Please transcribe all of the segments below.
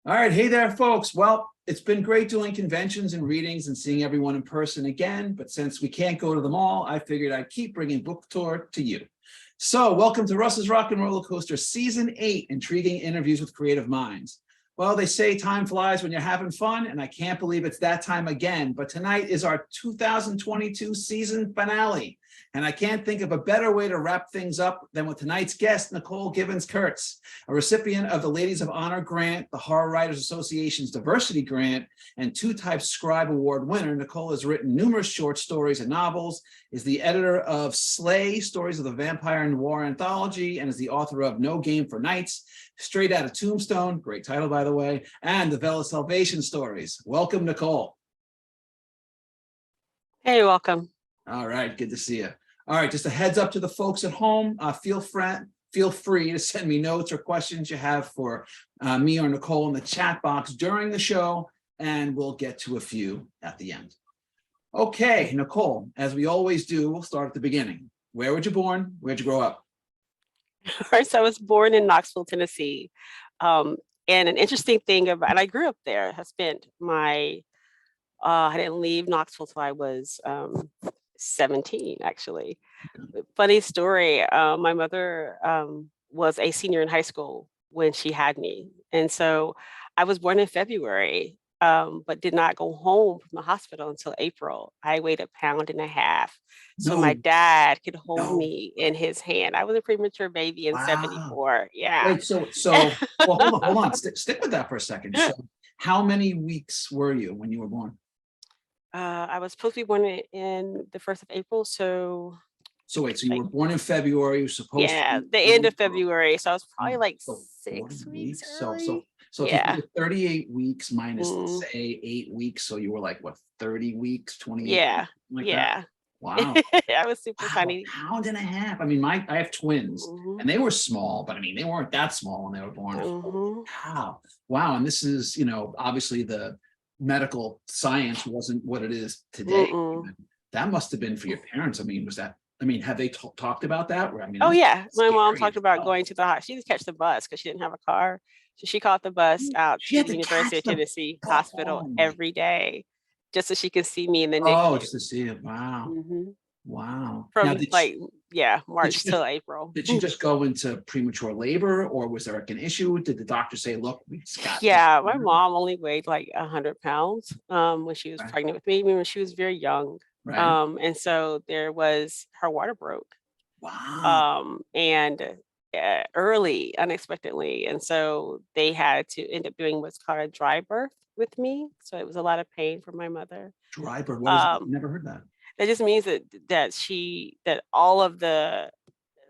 All right. Hey there, folks. Well, it's been great doing conventions and readings and seeing everyone in person again. But since we can't go to them all, I figured I'd keep bringing book tour to you. So welcome to Russ's Rockin Rollercoaster Season 8, Intriguing Interviews with Creative Minds. Well, they say time flies when you're having fun, and I can't believe it's that time again. But tonight is our 2022 season finale. And I can't think of a better way to wrap things up than with tonight's guest, NICOLE Givens Kurtz, a recipient of the Ladies of Honor Grant, the Horror Writers Association's Diversity Grant, and two-time Scribe Award winner. NICOLE has written numerous short stories and novels, is the editor of Slay, Stories of the Vampire Noir Anthology, and is the author of No Game for Knights, Straight Outta Tombstone, great title, by the way, and the Vela Salvation Stories. Welcome, NICOLE. Hey, welcome. All right, good to see you. All right, just a heads up to the folks at home. Feel free to send me notes or questions you have for me or NICOLE in the chat box during the show, and we'll get to a few at the end. Okay, NICOLE, as we always do, we'll start at the beginning. Where were you born? Where'd you grow up? All right, so I was born in Knoxville, Tennessee. And an interesting thing about, and I grew up there, I spent my, I didn't leave Knoxville till I was 17, actually. Funny story, my mother was a senior in high school when she had me. And so I was born in February, but did not go home from the hospital until April. I weighed 1.5 pounds. So my dad could hold me in his hand. I was a premature baby in 74. Yeah. Wait, so well, hold on. Stick with that for a second. So how many weeks were you when you were born? I was supposed to be born in the 1st of April. So wait, so you were born in February, you were supposed to the end of February. So I was probably like 6 weeks early. So if you did 38 weeks minus say 8 weeks, so you were like what, 30 weeks, 28? Yeah. That? Wow. I was super tiny. 1.5 pounds. I mean, I have twins and they were small, but I mean, they weren't that small when they were born. Wow. And this is, obviously the medical science wasn't what it is today. That must have been for your parents. I mean, have they talked about that? Oh yeah, my mom talked about going to the hospital. She didn't catch the bus because she didn't have a car. So she caught the bus out to the University of Tennessee Hospital every day, just so she could see me in the NICU. Oh, just to see it. Wow. Wow. From March till April. Did she just go into premature labor, or was there like an issue? Did the doctor say, look, we just got my mom only weighed like 100 pounds when she was pregnant with me. I mean, when she was very young. Right. And so there was, her water broke. Wow. And early, unexpectedly. And so they had to end up doing what's called a dry birth with me. So it was a lot of pain for my mother. Dry birth? What is it? Never heard that. That just means that all of the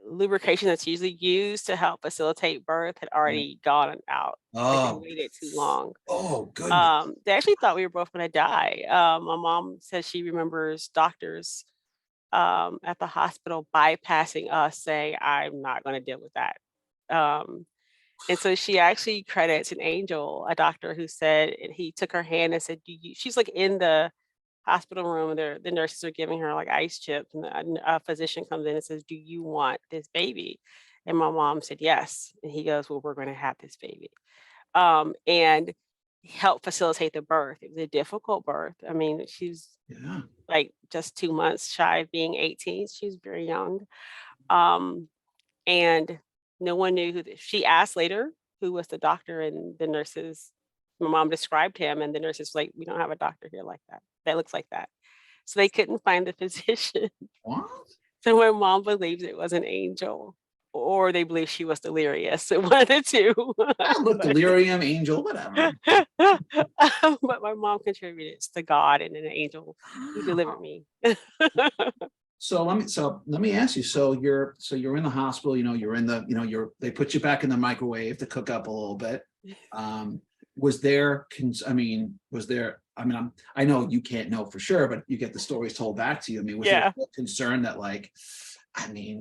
lubrication that's usually used to help facilitate birth had already gone out. Oh, they waited too long. Oh, goodness. They actually thought we were both going to die. My mom says she remembers doctors at the hospital bypassing us, saying, I'm not going to deal with that. And so she actually credits an angel, a doctor who said, and he took her hand and said, she's like in the hospital room, the nurses are giving her like ice chips, and a physician comes in and says, do you want this baby? And my mom said yes. And he goes, well, we're going to have this baby. And help facilitate the birth. It was a difficult birth. I mean, she's like just 2 months shy of being 18. She was very young. And no one knew who she asked later who was the doctor, and the nurses, my mom described him, and the nurses were like, we don't have a doctor here like that. That looks like that. So they couldn't find the physician. What? So my mom believes it was an angel, or they believe she was delirious. One of the two. Look, delirium, angel, whatever. But my mom contributed to God and an angel who delivered me. So let me ask you. So you're in the hospital. You're in the. They put you back in the microwave to cook up a little bit. Was there? I know you can't know for sure, but you get the stories told back to you. I mean, was there concern that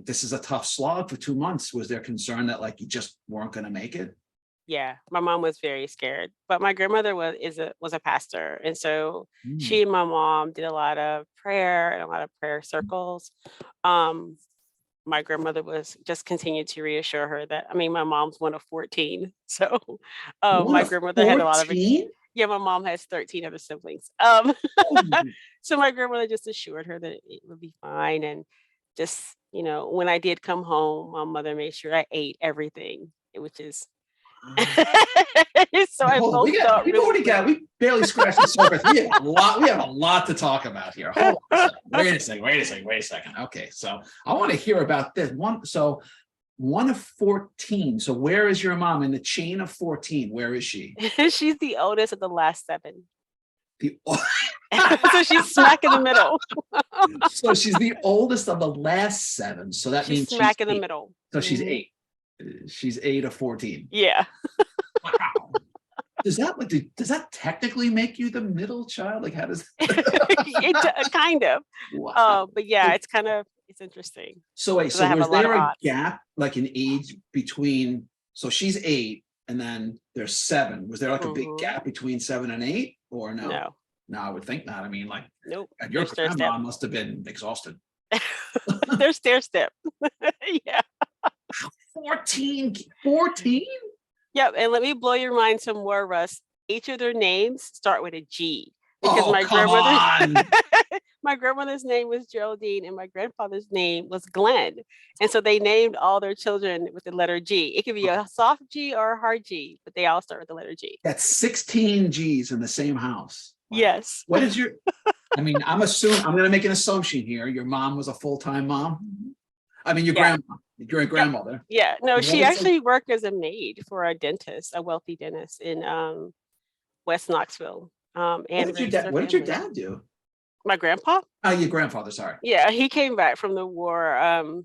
this is a tough slog for 2 months? Was there concern that you just weren't going to make it? Yeah, my mom was very scared, but my grandmother was a pastor, and so she and my mom did a lot of prayer and a lot of prayer circles. my grandmother was just continued to reassure her that, I mean, my mom's one of 14. So One my of grandmother had a lot of, 14? yeah, my mom has 13 other siblings. Oh, So my grandmother just assured her that it would be fine. And just, when I did come home, my mother made sure I ate everything, which is, so I hold on, both felt really great. we barely scratched the surface. We have a lot to talk about here. Hold on a second. Wait a second. Okay, so I want to hear about this one. So one of 14. So where is your mom in the chain of 14? Where is she? She's the oldest of the last 7. The So she's smack in the middle. So she's the oldest of the last 7. So that She's means she's smack in the 8. middle. So she's Mhm. 8. She's 8 of 14. Yeah. Wow. Does that technically make you the middle child? Like, how does Kind of. wow. But yeah, it's interesting So wait, because so I have a was lot of there a aunts. gap like in age between, so she's 8 and then there's 7. Was there like a big Mhm. gap between 7 and 8 or no? No, No, I would think not. I mean, like, nope. and your They're stair step. grandma must have been exhausted. They're stair step. Yeah. 14, 14? Yep. And let me blow your mind some more, Russ. Each of their names start with a G because Oh, come on. my grandmother's name was Geraldine and my grandfather's name was Glenn. And so they named all their children with the letter G. It could be a soft G or a hard G, but they all start with the letter G. That's 16 G's in the same house. Wow. Yes. What is your, I mean, I'm going to make an assumption here. Your mom was a full-time mom. I mean, your Yeah. grandmother. Yeah. No, What she is actually worked as a maid for a dentist, a wealthy dentist in West Knoxville. And raised her What did your family. dad do? My grandpa? Oh, your grandfather, sorry. Yeah, he came back from the war.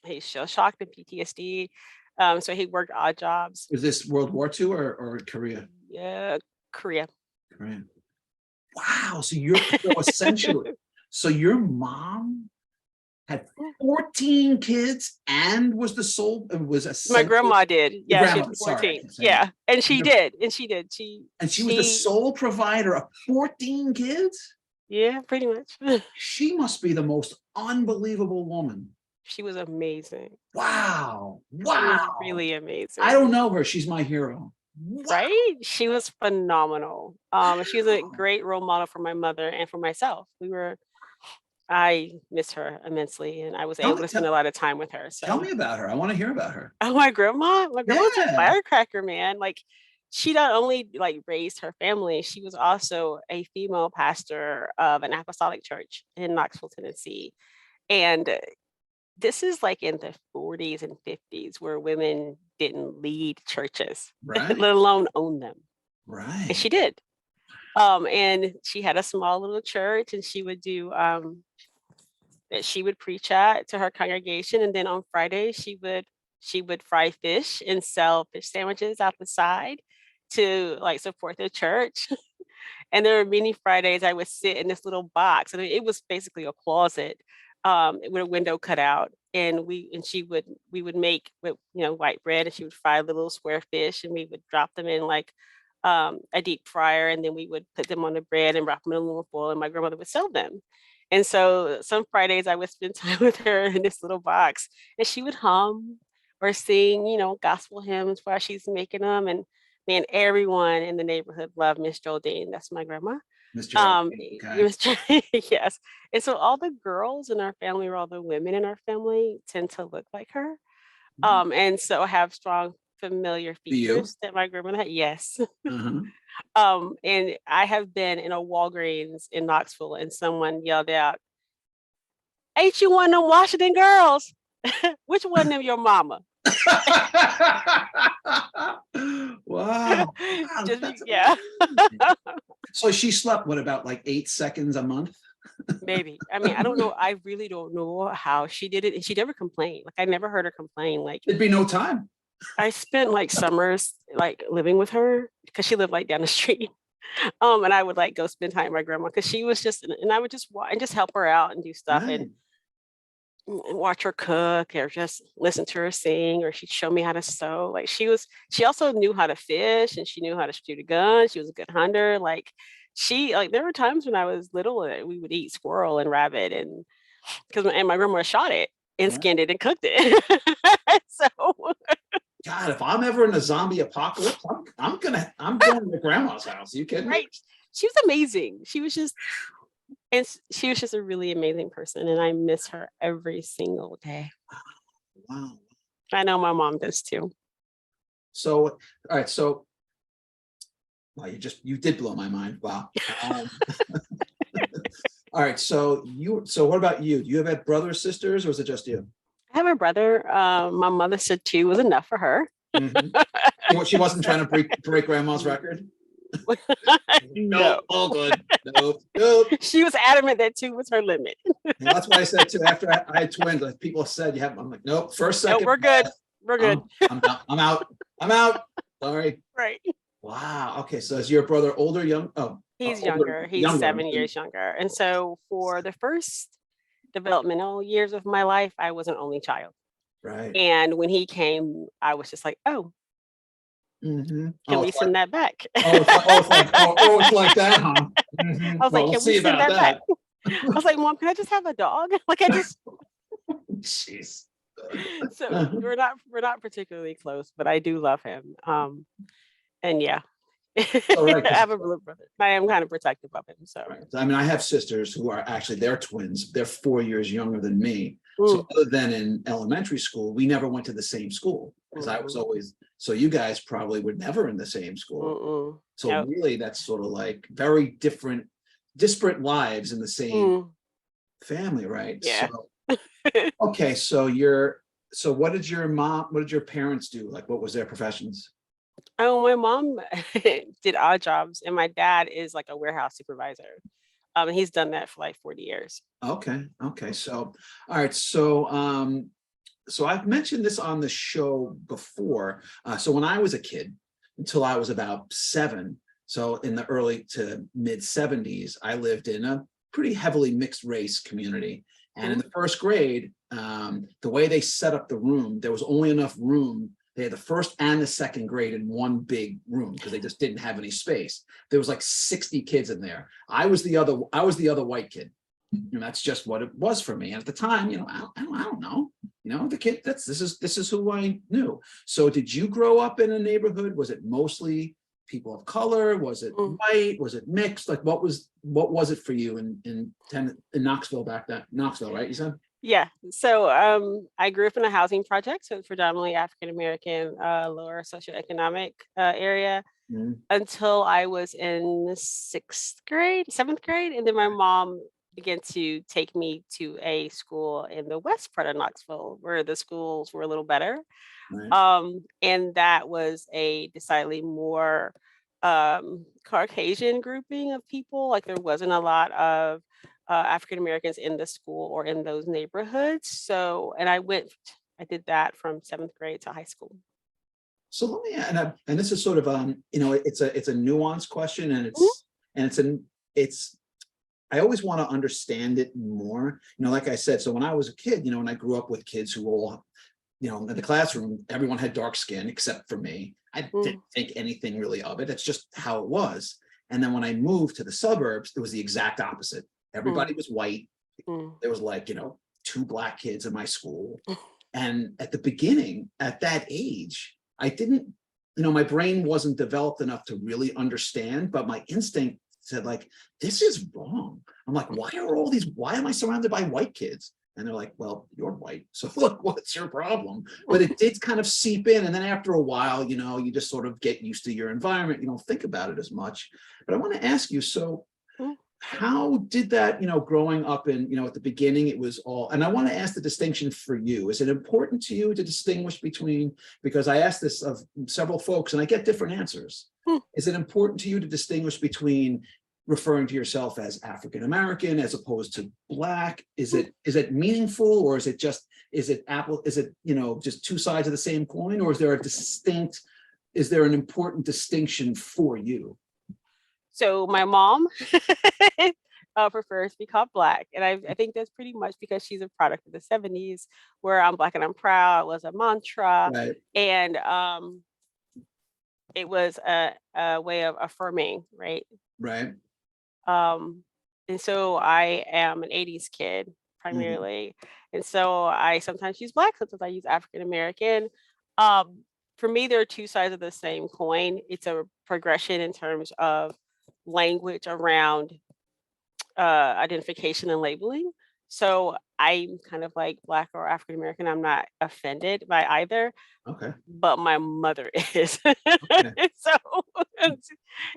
He's shell shocked and PTSD. So he worked odd jobs. Was this World War II or Korea? Yeah, Korea. Korea. Wow. So essentially, so your mom had 14 kids and was the sole, My grandma did. Yeah, she had sorry, 14. Yeah, and she did. She was the sole provider of 14 kids. Yeah, pretty much. She must be the most unbelievable woman. She was amazing. Wow. She was really amazing. I don't know her. She's my hero. Wow. Right? She was phenomenal. She was a great role model for my mother and for myself. I miss her immensely, and I was able to spend a lot of time with her. So tell me about her. I want to hear about her. Oh, my grandma was a firecracker, man. Like, she not only like raised her family, she was also a female pastor of an apostolic church in Knoxville, Tennessee. And this is like in the 40s and 50s where women didn't lead churches, right, let alone own them. Right. And she did. And she had a small little church, and she would do that she would preach at to her congregation. And then on Friday, she would fry fish and sell fish sandwiches out the side to like support the church. And there were many Fridays I would sit in this little box, and it was basically a closet with a window cut out. And we would make white bread, and she would fry little square fish, and we would drop them in like a deep fryer, and then we would put them on the bread and wrap them in aluminum foil, and my grandmother would sell them. And so some Fridays I would spend time with her in this little box, and she would hum or sing, gospel hymns while she's making them. And man, everyone in the neighborhood loved Miss Geraldine. That's my grandma. Miss Geraldine. Okay. Yes. And so all the girls in our family, or all the women in our family, tend to look like her. And so have strong familiar features that my grandmother had. Yes. And I have been in a Walgreens in Knoxville, and someone yelled out, "Ain't you one of them Washington girls? Which one of them your mama?" Wow. Yeah. So she slept, what, about like 8 seconds a month? Maybe. I mean, I don't know. I really don't know how she did it. And she never complained. Like, I never heard her complain. Like, there'd be no time. I spent like summers like living with her because she lived like down the street. And I would like go spend time with my grandma because she was and I would just help her out and do stuff. Right. And watch her cook, or just listen to her sing, or she'd show me how to sew. Like, she also knew how to fish, and she knew how to shoot a gun. She was a good hunter. Like, there were times when I was little that we would eat squirrel and rabbit, and my grandma shot it. and Right. skinned it and cooked it. So God, if I'm ever in a zombie apocalypse, I'm going to grandma's house. Are you kidding me? right. She was amazing. She was just a really amazing person, and I miss her every single day. Wow. I know my mom does too. So, all right. So, well, you did blow my mind. Wow. All right. So what about you? Do you have brothers or sisters, or is it just you? I have a brother. My mother said 2 was enough for her. Mhm. She wasn't trying to break grandma's record. No. All good. Nope. She was adamant that 2 was her limit. That's why I said too. After I had twins, like people said, you have. I'm like, nope. First, No, second. we're good. We're good. I'm out. I'm out. Sorry. Right. Wow. Okay. So is your brother older, young? Oh, He's older, younger. He's younger. 7 years younger. And so for the first developmental years of my life, I was an only child. Right. And when he came, I was just like, oh, Mm-hmm. can we send that back? It's like that, huh? Mm-hmm. I was like, We'll can see we send about that back? I was like, Mom, can I just have a dog? Like Jeez. so we're not particularly close, but I do love him. And yeah. Right, I have a little brother. I am kind of protective of him. So right. I mean, I have sisters who are actually they're twins. They're 4 years younger than me. Mm. So other than in elementary school, we never went to the same school because I was always. So you guys probably were never in the same school. So nope. really, that's sort of like very different, disparate lives in the same family, right? Yeah. So, okay, so what did your parents do? Like, what was their professions? Oh, my mom did odd jobs, and my dad is like a warehouse supervisor. And he's done that for like 40 years. Okay. So, all right. So I've mentioned this on the show before. So when I was a kid, until I was about 7, so in the early to mid 70s, I lived in a pretty heavily mixed race community. And in the first grade, the way they set up the room, there was only enough room. They had the first and the second grade in one big room because they just didn't have any space. There was like 60 kids in there. I was the other white kid. And that's just what it was for me. And at the time, I don't know. The kid, this is who I knew. So did you grow up in a neighborhood? Was it mostly people of color? Was it white? Was it mixed? Like what was it for you in Knoxville back then? Knoxville, right? You said? Yeah. So I grew up in a housing project, so it's predominantly African American, lower socioeconomic area until I was in 6th grade, 7th grade, and then my mom began to take me to a school in the west part of Knoxville where the schools were a little better. Right. And that was a decidedly more Caucasian grouping of people. Like there wasn't a lot of African Americans in the school or in those neighborhoods. So, and I did that from 7th grade to high school. So let me, and this is sort of it's a nuanced question, and it's I always want to understand it more. Like I said, so when I was a kid, and I grew up with kids who all, in the classroom, everyone had dark skin except for me. I didn't think anything really of it. That's just how it was. And then when I moved to the suburbs, it was the exact opposite. Everybody was white. There was like, 2 black kids in my school. And at the beginning, at that age, I didn't, my brain wasn't developed enough to really understand, but my instinct said like, this is wrong. I'm like, why am I surrounded by white kids? And they're like, well, you're white. So look, what's your problem? But it did kind of seep in. And then after a while, you just sort of get used to your environment. You don't think about it as much. But I want to ask you, so how did that, growing up in, at the beginning, it was all, and I want to ask the distinction for you. Is it important to you to distinguish between, because I asked this of several folks and I get different answers. Is it important to you to distinguish between referring to yourself as African American as opposed to Black? Is it meaningful, or is it just two sides of the same coin, or is there an important distinction for you? So my mom prefers to be called Black, and I think that's pretty much because she's a product of the 70s, where I'm Black and I'm proud was a mantra, right. And it was a way of affirming, right? Right. And so I am an 80s kid primarily. And so I sometimes use Black, sometimes I use African American. Um, for me, there are two sides of the same coin. It's a progression in terms of language around identification and labeling. So I'm kind of like Black or African American. I'm not offended by either, Okay. but my mother is. Okay. So I,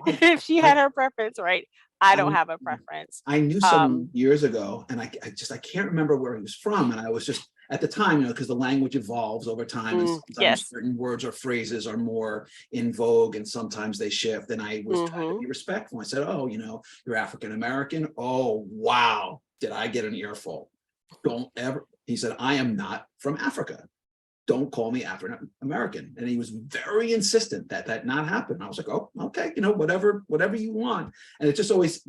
if she I, had her preference, right? I don't I, have a preference. I knew Um, someone years ago, and I can't remember where he was from, and I was just at the time, because the language evolves over time, and sometimes yes. certain words or phrases are more in vogue, and sometimes they shift. And I was trying to be respectful. I said, "Oh, you're African American. Oh, wow, did I get an earful? Don't ever." He said, "I am not from Africa. Don't call me African American." And he was very insistent that that not happen. I was like, "Oh, okay, whatever you want." And it's just always,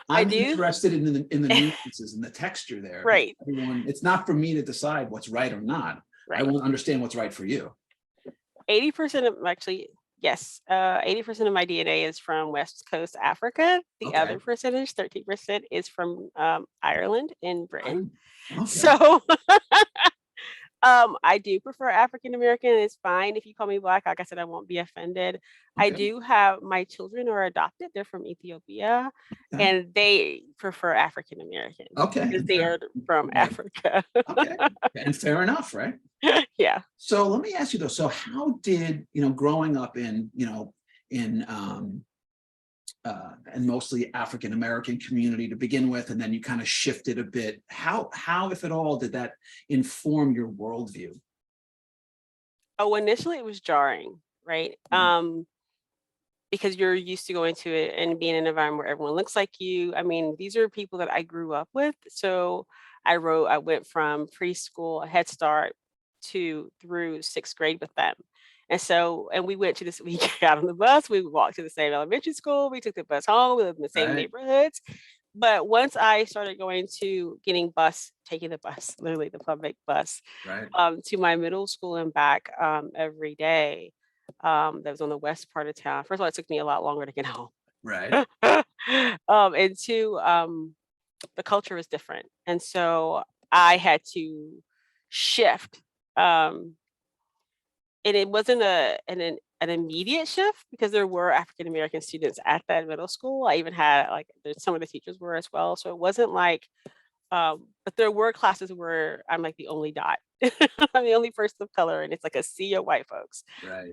I I'm do. interested in the nuances and the texture there. Right. It's not for me to decide what's right or not. I Right. want to understand what's right for you. 80% of actually, yes, 80% of my DNA is from West Coast Africa. The Okay. other percentage, 13%, is from Ireland and Britain. Okay. So I do prefer African American. It's fine if you call me Black. Like I said, I won't be offended. I Okay. do have my children are adopted. They're from Ethiopia, Okay. and they prefer African American. Okay. Because they are from Right. Africa. Okay. And fair enough, right? Yeah. So let me ask you though, so how did, growing up in, in and mostly African American community to begin with, and then you kind of shifted a bit. How, if at all, did that inform your worldview? Oh, initially it was jarring, right? Because you're used to going to it and being in an environment where everyone looks like you. I mean, these are people that I grew up with. So I went from preschool, Head Start through 6th grade with them. And we went to this, we got on the bus, we walked to the same elementary school, we took the bus home, we lived in the same neighborhoods. But once I started taking the bus, literally the public bus, to my middle school and back every day, that was on the west part of town. First of all, it took me a lot longer to get home. Right. And two, the culture is different. And so I had to shift. And it wasn't an immediate shift because there were African American students at that middle school. I even had some of the teachers were as well. So it wasn't like, but there were classes where I'm like the only dot. I'm the only person of color, and it's like a sea of white folks. Right.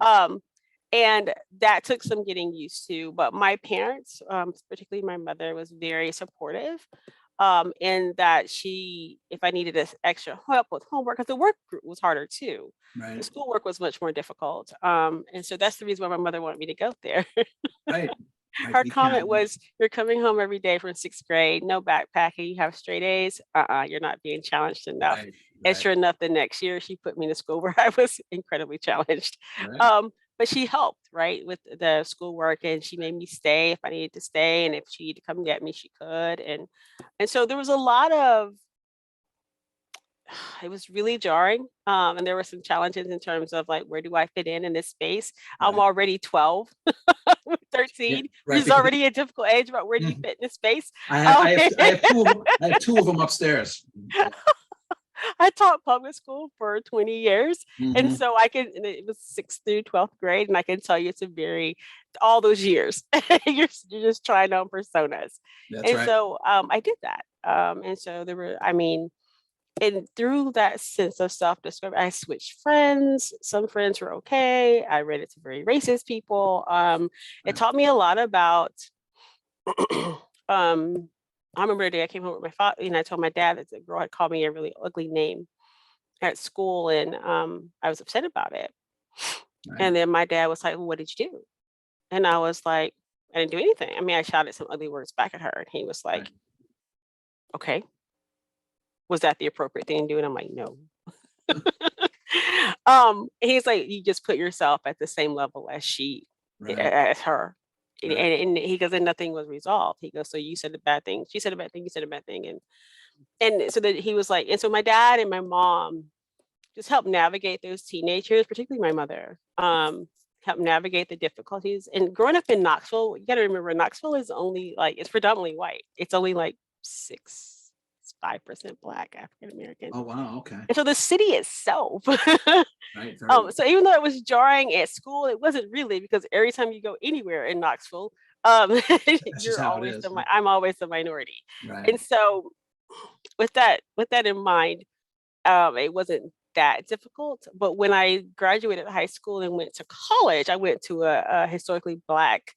And that took some getting used to. But my parents, particularly my mother, was very supportive. In that if I needed this extra help with homework, because the work was harder too. Right. The schoolwork was much more difficult. And so that's the reason why my mother wanted me to go there. Right. Her comment was, "You're coming home every day from 6th grade, no backpacking, you have straight A's. You're not being challenged enough." Right. And sure enough, the next year she put me in a school where I was incredibly challenged. Right. But she helped, right, with the schoolwork, and she made me stay if I needed to stay, and if she needed to come get me, she could. And so there was a lot of, it was really jarring. And there were some challenges in terms of like, where do I fit in this space? Right. I'm already 12, 13, which is already a difficult age, but where do you fit in this space? I have two of them upstairs. I taught public school for 20 years. And so it was 6th through 12th grade. And I can tell you all those years, you're just trying on personas. That's right. So I did that. And so and through that sense of self-discovery, I switched friends. Some friends were okay. I read it to very racist people. It taught me a lot about, I remember the day I came home with my father, and I told my dad that the girl had called me a really ugly name at school, and I was upset about it. Right. And then my dad was like, "Well, what did you do?" And I was like, "I didn't do anything. I mean, I shouted some ugly words back at her." And he was like, "Okay. Was that the appropriate thing to do?" And I'm like, "No." He's like, "You just put yourself at the same level as as her." Right. And he goes, "And nothing was resolved." He goes, "So you said a bad thing. She said a bad thing. You said a bad thing." And so that he was like, and so my dad and my mom just helped navigate those teenagers, particularly my mother, helped navigate the difficulties. And growing up in Knoxville, you got to remember, Knoxville is only it's predominantly white. It's only like was 5% Black, African American. Oh, wow. Okay. And so the city itself, Right. Very so even though it was jarring at school, it wasn't really, because every time you go anywhere in Knoxville, That's just how it is. I'm always the minority. Right. And so with that in mind, it wasn't that difficult. But when I graduated high school and went to college, I went to a historically Black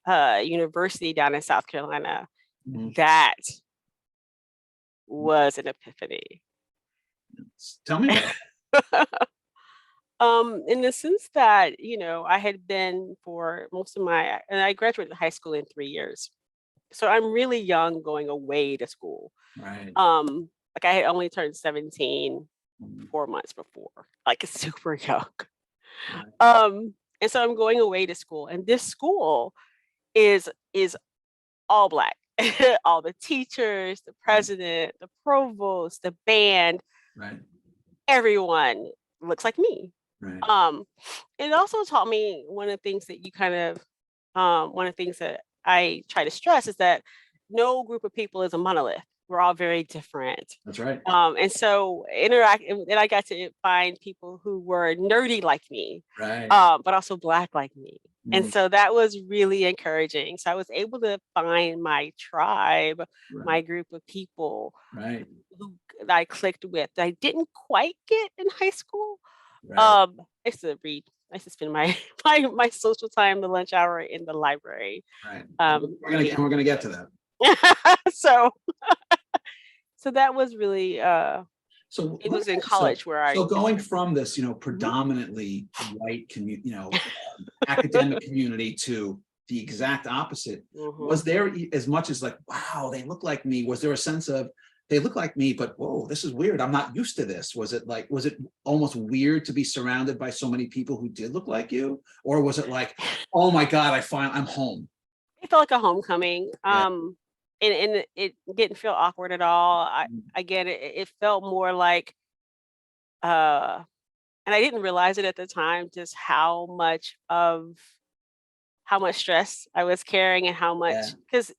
university down in South Carolina. Mhm. That was an epiphany. Tell me about it. In the sense that, I had been for most of and I graduated high school in 3 years. So I'm really young going away to school. Right. Like I had only turned 17 Mhm. 4 months before, like super young. Right. And so I'm going away to school, and this school is all Black. All the teachers, the president, the provost, the band, Right. everyone looks like me. Right. It also taught me one of the things that one of the things that I try to stress is that no group of people is a monolith. We're all very different. That's right. And so and I got to find people who were nerdy like me, Right. but also Black like me. And Mm. so that was really encouraging. So I was able to find my tribe, Right. my group of people Right. who that I clicked with that I didn't quite get in high school. Right. I used to read. I used to spend my my social time, the lunch hour, in the library. Right. Reading. We're gonna get to that. So that was really So it was in college where I so going from this, predominantly white academic community to the exact opposite, was there as much as like, wow, they look like me? Was there a sense of they look like me, but whoa, this is weird. I'm not used to this. Was it almost weird to be surrounded by so many people who did look like you? Or was it like, oh my God, I'm home? It felt like a homecoming. Yeah. And it didn't feel awkward at all. Mhm. Again, it felt more like and I didn't realize it at the time, just how much stress I was carrying, and how much, Yeah. because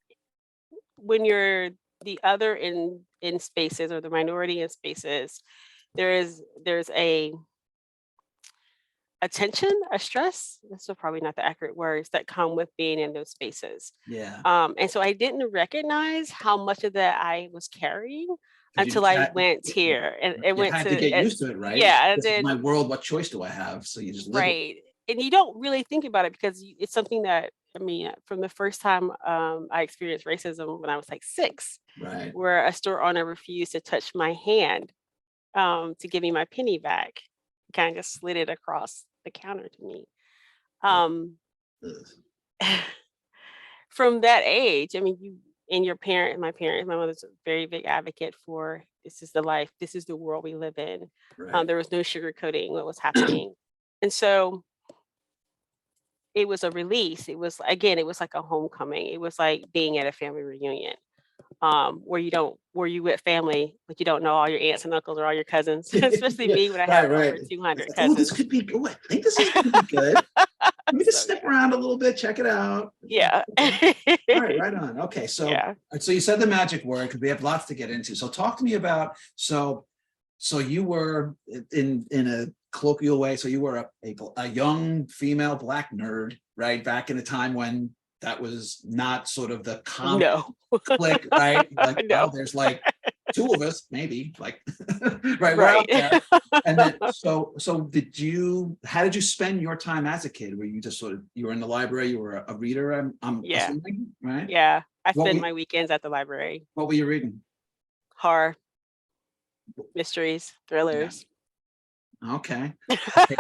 when you're the other in spaces, or the minority in spaces, there's a tension, a stress. That's probably not the accurate words that come with being in those spaces. Yeah. And so I didn't recognize how much of that I was carrying 'Cause you until just I had went here, and it you went had to to get used to it, right? yeah, and This is then my world. What choice do I have? So you just live with it. right, and you don't really think about it, because it's something that, from the first time I experienced racism when I was like 6, Right. where a store owner refused to touch my hand to give me my penny back, kind of just slid it across the counter to me. Um, Ugh. from that age, my mother's a very big advocate for, this is the life, this is the world we live in. Right. There was no sugarcoating what was happening. And so it was a release. It was like a homecoming. It was like being at a family reunion, where you with family, but you don't know all your aunts and uncles or all your cousins, especially Yeah. me when I Right. have over It's 200 like, oh, this cousins. could be good. I think this is gonna be good. Let me just So, stick around a little bit, check it out. yeah. All right, right on. Okay, so Yeah. so you said the magic word, because we have lots to get into. So talk to me about so you were in a colloquial way. So you were a young female Black nerd, right? Back in a time when that was not sort of the common No. clique, right? Like, No. oh, there's like 2 of us, maybe, like, right? We're out Right. there. And then, so how did you spend your time as a kid? Were you just you were in the library, you were a reader, I'm Yeah. assuming, right? Yeah. I What spend were, my weekends at the library. what were you reading? Horror, mysteries, Yeah. thrillers. Okay. Okay,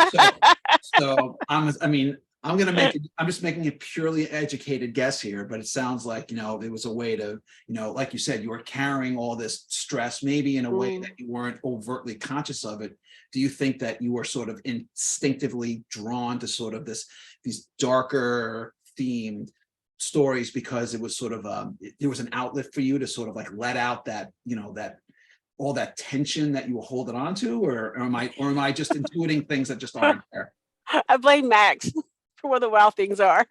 so I'm just making a purely educated guess here, but it sounds like, it was a way to, like you said, you were carrying all this stress, maybe in a way that you weren't overtly conscious of it. Do you think that you were sort of instinctively drawn to sort of these darker themed stories because it was sort of there was an outlet for you to sort of like let out that, that all that tension that you were holding on to, or am I just intuiting things that just aren't there? I blame Max for where the wild things are.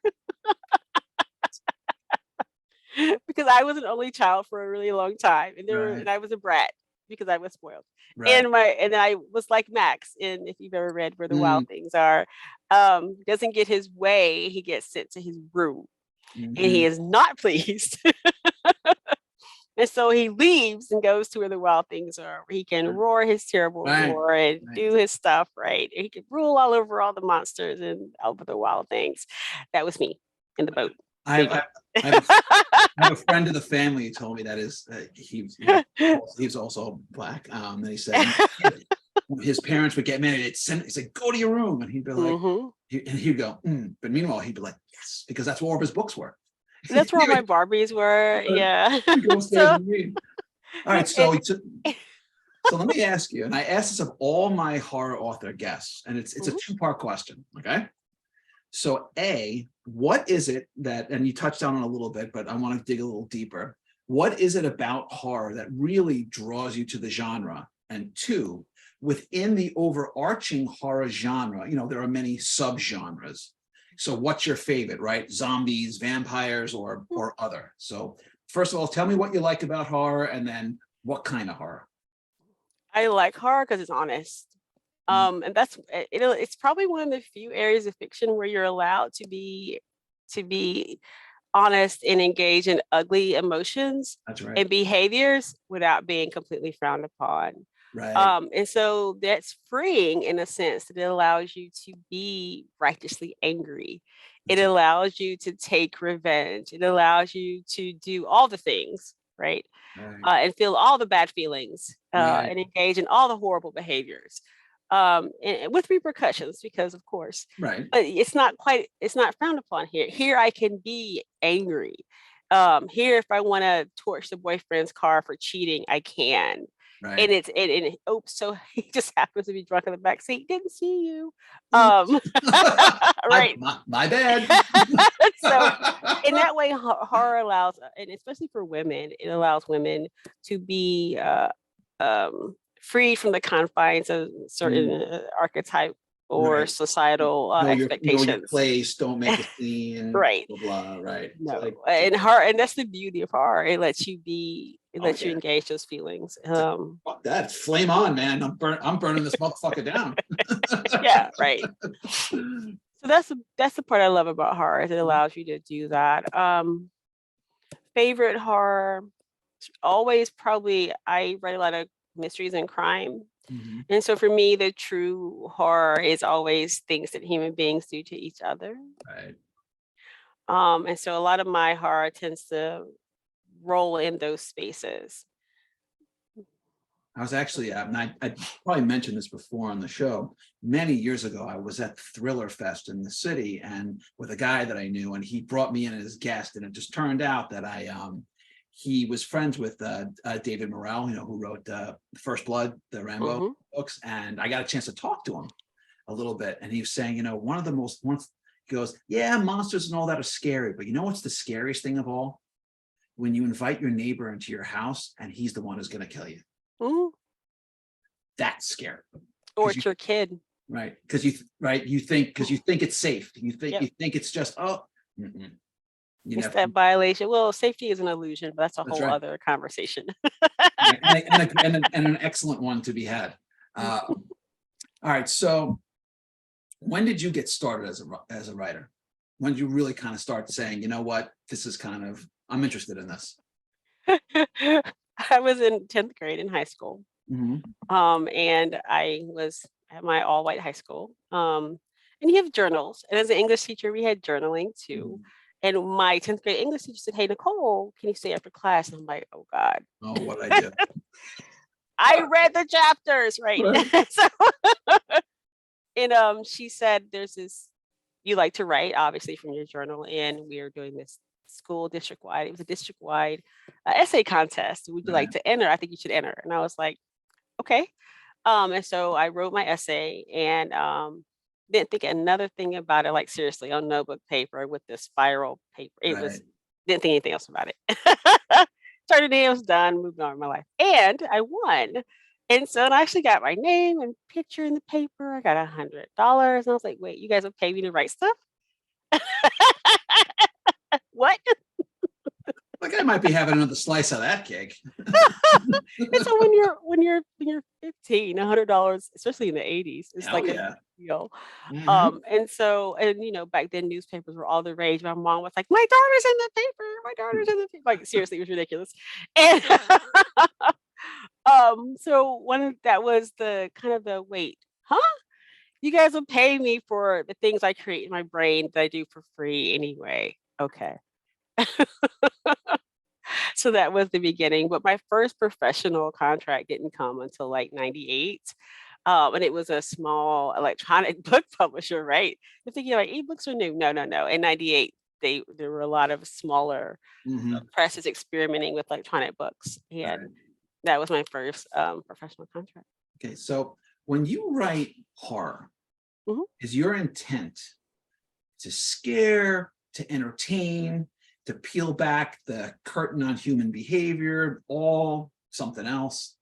because I was an only child for a really long time, and Right, and I was a brat because I was spoiled. right. And I was like Max, and if you've ever read Where the Mm, Wild Things Are, doesn't get his way, he gets sent to his room, and he mhm. is not pleased. And so he leaves and goes to where the wild things are, where he can roar his terrible Right, roar and right. do his stuff, right? And he can rule all over all the monsters and over the wild things. That was me in the boat. I have, Thinking. I I have a I have a friend of the family who told me that he was also black. And he said when his parents would get married, he'd say, go to your room. And he'd be like, Hmm. and he'd go, but meanwhile, he'd be like, yes, because that's where all of his books were. That's where all my Barbies were. Yeah. He goes upstairs So and read. All right, it, so let me ask you, and I asked this of all my horror author guests, and it's a Mhm. two-part question, okay? So A, what is it that, and you touched on it a little bit, but I want to dig a little deeper. What is it about horror that really draws you to the genre? And two, within the overarching horror genre, there are many subgenres. So what's your favorite, right? Zombies, vampires, or other? So first of all, tell me what you like about horror, and then what kind of horror? I like horror because it's honest. Mm, And it's probably one of the few areas of fiction where you're allowed to be honest and engage in ugly emotions that's right. and behaviors without being completely frowned upon. Right. And so that's freeing in a sense that it allows you to be righteously angry. It That's right. allows you to take revenge. It allows you to do all the things, right? Right. And feel all the bad feelings Right. and engage in all the horrible behaviors and with repercussions, because of course, Right. but it's not frowned upon here. Here I can be angry. Here, if I want to torch the boyfriend's car for cheating, I can. Right. Oops, so he just happens to be drunk in the back seat. Didn't see you. Oops. Um, my, right. my bad. So in that way, horror allows, and especially for women, it allows women to be freed from the confines of certain Mm, archetype or right. societal Know your expectations. place. Don't make a scene. Right. Blah blah. Right. No, Like, and horror, and that's the beauty of horror. It oh lets you yeah. engage those feelings. It's like, fuck that. It's flame on, man. I'm burning this motherfucker down. Yeah, right. So that's the part I love about horror, is it allows you to do that. Favorite horror, always probably, I write a lot of mysteries and crime. Mhm. And so for me, the true horror is always things that human beings do to each other. Right. And so a lot of my horror tends to roll in those spaces. I was actually, and I probably mentioned this before on the show. Many years ago, I was at Thriller Fest in the city, and with a guy that I knew, and he brought me in as guest. And it just turned out that he was friends with David Morrell, who wrote First Blood, the Rambo Hmm. books, and I got a chance to talk to him a little bit. And he was saying, once he goes, yeah, monsters and all that are scary, but you know what's the scariest thing of all? When you invite your neighbor into your house and he's the one who's going to kill you. Hmm. That's scary. Or it's your kid. Right. Because you think it's safe. You Yep. think it's just, you It's never. that violation. Well, safety is an illusion, but that's a That's whole right. other conversation. Right. And an excellent one to be had. All right. So when did you get started as a writer? When did you really kind of start saying, you know what, this is I'm interested in this? I was in 10th grade in high school. Mhm. And I was at my all white high school. And you have journals. And as an English teacher, we had journaling too. And my 10th grade English teacher said, hey, Nicole, can you stay after class? And I'm like, oh God. Oh, what I did. I read the chapters, right? Right. So, and she said, there's this, you like to write, obviously, from your journal. And we are doing this school district wide. It was a district wide essay contest. Would you like to enter? I think you should enter. And I was like, okay. And so I wrote my essay and didn't think another thing about it, like seriously, on notebook paper with this spiral paper. It was, Right. didn't think anything else about it. Turned it in, it was done, moved on with my life. And I won. And so I actually got my name and picture in the paper. I got $100. And I was like, wait, you guys will pay me to write stuff? What? Like I might be having another slice of that cake. And so when you're 15, $100, especially in the 80s, it's Hell like a yeah. deal. Mhm. And back then newspapers were all the rage. My mom was like, my daughter's in the paper, my daughter's in the paper. Like seriously, it was ridiculous. And so one that was the kind of the wait, huh? You guys will pay me for the things I create in my brain that I do for free anyway. Okay. So that was the beginning, but my first professional contract didn't come until like 98. And it was a small electronic book publisher, right? I'm thinking like ebooks are new. No, no, no. In 98, there were a lot of smaller Mhm. presses experimenting with electronic books. All And right. that was my first professional contract. Okay, so when you write horror, Mhm. is your intent to scare, to entertain, to peel back the curtain on human behavior, all something else?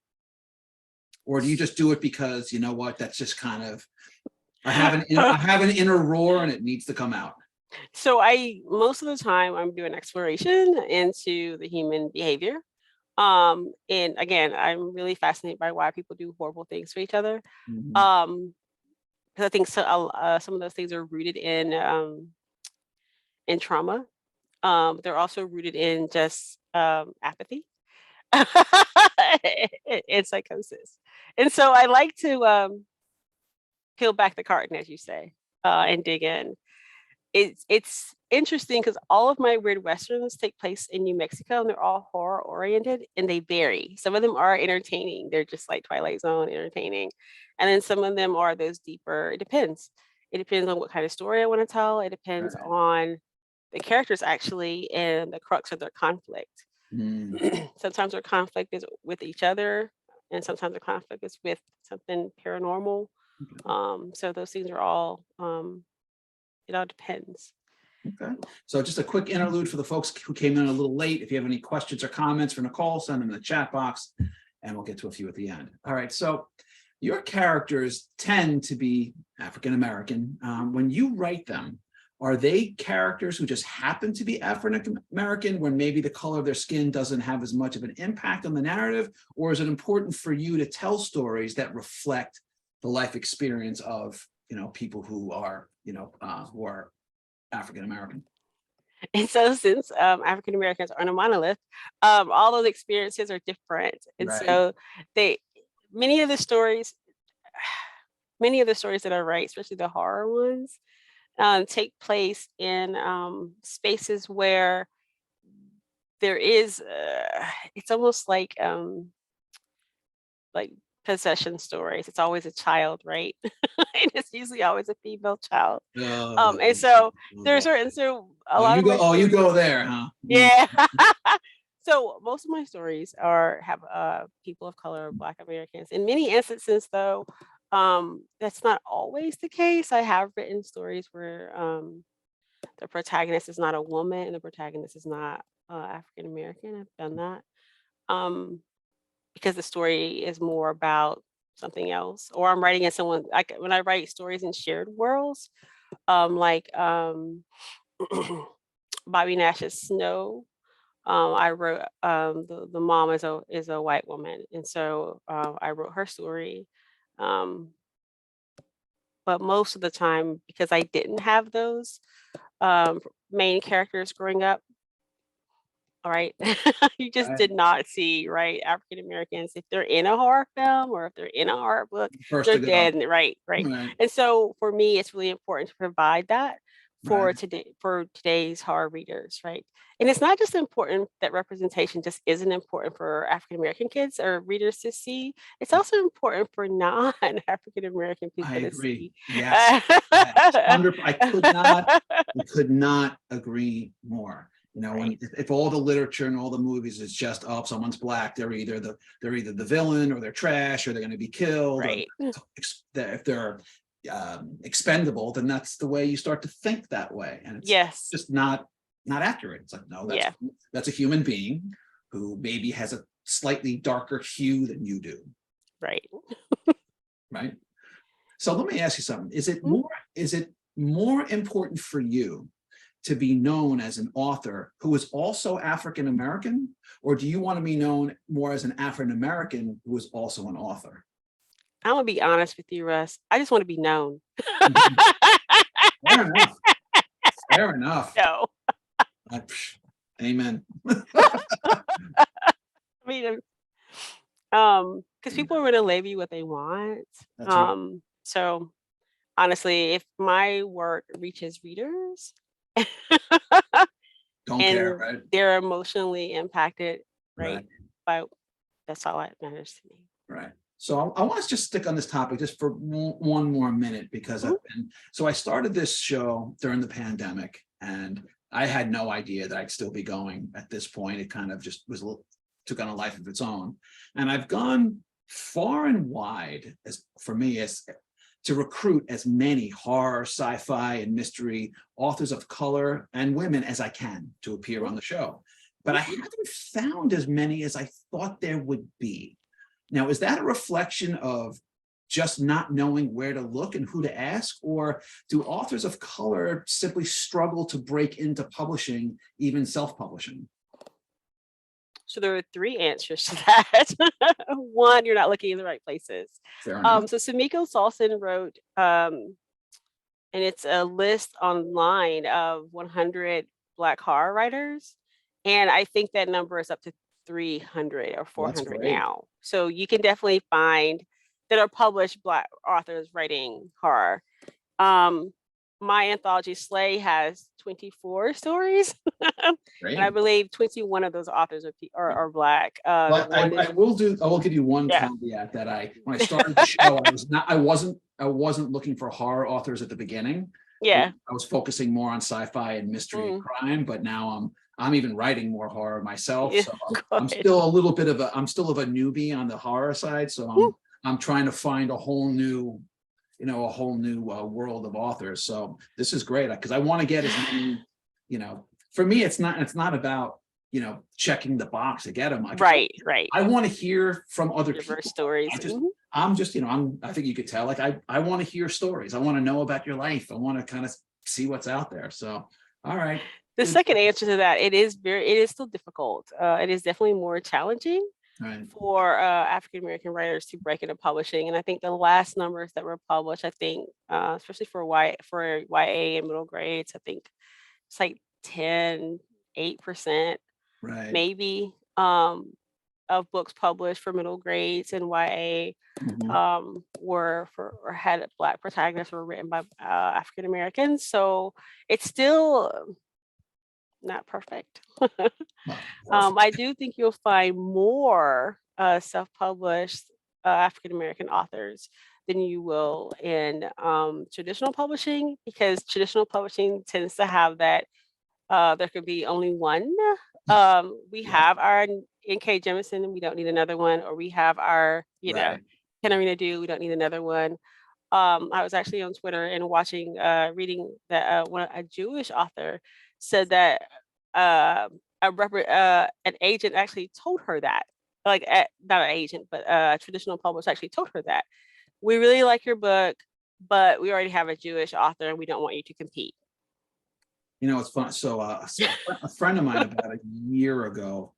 Or do you just do it because you know what? That's just kind of I have an inner roar and it needs to come out. So most of the time I'm doing exploration into the human behavior. And again, I'm really fascinated by why people do horrible things to each other. Mhm. Um, because I think some of those things are rooted in trauma. They're also rooted in just apathy and psychosis. And so I like to peel back the curtain, as you say, and dig in. It's interesting because all of my weird westerns take place in New Mexico, and they're all horror oriented, and they vary. Some of them are entertaining; they're just like Twilight Zone entertaining, and then some of them are those deeper. It depends. It depends on what kind of story I want to tell. It depends Right. on the characters actually and the crux of their conflict. Mm. Sometimes their conflict is with each other, and sometimes the conflict is with something paranormal. So those things are all it all depends. Okay. So just a quick interlude for the folks who came in a little late. If you have any questions or comments for Nicole, send them in the chat box and we'll get to a few at the end. All right. So your characters tend to be African American. When you write them, are they characters who just happen to be African American when maybe the color of their skin doesn't have as much of an impact on the narrative? Or is it important for you to tell stories that reflect the life experience of, people who are, who are African American? And so since African Americans aren't a monolith, all those experiences are different. And Right. so they many of the stories, many of the stories that I write, especially the horror ones, take place in spaces where there is it's almost like possession stories. It's always a child, right? And it's usually always a female child. Oh, And so oh there are boy. certain so a Oh, lot you of go. my Oh, you stories, go there, huh? Mm. yeah. So most of my stories have people of color, Black Americans. In many instances, though, that's not always the case. I have written stories where the protagonist is not a woman and the protagonist is not African American. I've done that. Um, because the story is more about something else, or I'm writing in someone like when I write stories in shared worlds, like Bobby Nash's Snow. I wrote the mom is a white woman, and so I wrote her story. Um, but most of the time, because I didn't have those main characters growing up, all right, you just Right. did not see right African Americans if they're in a horror film or if they're in a horror book, First they're to go. dead. Right, right. Right. And so for me, it's really important to provide that Right. for today's horror readers, right? And it's not just important that representation just isn't important for African American kids or readers to see. It's also important for non-African American I people to agree. see. Yes. Yes. I could not agree more. Right, If all the literature and all the movies is just, oh, someone's black, they're either the villain or they're trash or they're going to be killed, or right. if they're expendable, then that's the way you start to think that way, and it's Yes. just not accurate. It's like, no, Yeah. that's a human being who maybe has a slightly darker hue than you do, Right. right? So let me ask you something. Is it Mhm. more important for you to be known as an author who is also African American, or do you want to be known more as an African American who is also an author? I'm gonna be honest with you, Russ. I just want to be known. Fair enough. Fair enough. No, Amen. I mean, because people are gonna label you what they want. That's right. So honestly, if my work reaches readers Don't care, and right? they're emotionally impacted, right, Right. by that's all that matters to me. Right. So I want to just stick on this topic just for one more minute because I started this show during the pandemic and I had no idea that I'd still be going at this point. It kind of just was took on a life of its own. And I've gone far and wide as to recruit as many horror, sci-fi, and mystery authors of color and women as I can to appear on the show. But I haven't found as many as I thought there would be. Now, is that a reflection of just not knowing where to look and who to ask? Or do authors of color simply struggle to break into publishing, even self-publishing? So there are three answers to that. One, you're not looking in the right places. Fair enough. So Samiko Salson wrote, and it's a list online of 100 Black horror writers. And I think that number is up to 300 or 400 now. So you can definitely find that are published Black authors writing horror. My anthology Slay has 24 stories. And I believe 21 of those authors are Black. But I will give you one caveat that when I started the show, I wasn't looking for horror authors at the beginning. Yeah. I was focusing more on sci-fi and mystery and crime, but now I'm even writing more horror myself. So I'm still a newbie on the horror side. So I'm trying to find a whole new world of authors. So this is great because I want to get as many, for me, it's not about, checking the box to get them. Right. I want to hear from other people. Stories. I think you could tell, like, I want to hear stories. I want to know about your life. I want to kind of see what's out there. So, all right. The second answer to that, it is still difficult. It is definitely more challenging for African American writers to break into publishing. And I think the last numbers that were published, I think, especially for YA and middle grades, I think it's like 8%, maybe, of books published for middle grades and YA had Black protagonists or written by African Americans. So it's still not perfect. I do think you'll find more self-published African American authors than you will in traditional publishing, because traditional publishing tends to have that there could be only one. We have our N.K. Jemisin, we don't need another one, or we have our, Kenarina Dew, we don't need another one. I was actually on Twitter and reading that a Jewish author said that an agent actually told her that, not an agent, but a traditional publisher actually told her that we really like your book, but we already have a Jewish author and we don't want you to compete. It's fun. So a friend of mine about a year ago,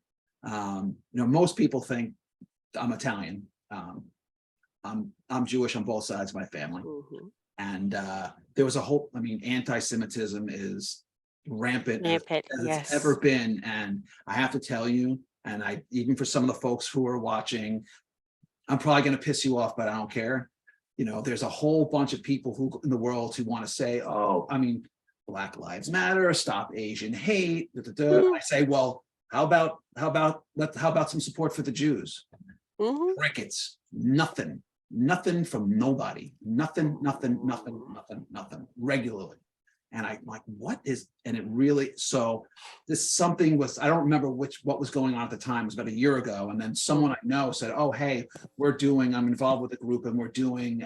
most people think I'm Italian. I'm Jewish on both sides of my family. And there was anti-Semitism is rampant as it's ever been. And I have to tell you, and even for some of the folks who are watching, I'm probably going to piss you off, but I don't care. There's a whole bunch of people in the world who want to say, Black Lives Matter, stop Asian hate. I say, well, how about some support for the Jews? Crickets, nothing from nobody, nothing, regularly. And I'm like, what is, and it really, so this something was, I don't remember what was going on at the time. It was about a year ago. And then someone I know said, oh, hey, I'm involved with a group and we're doing,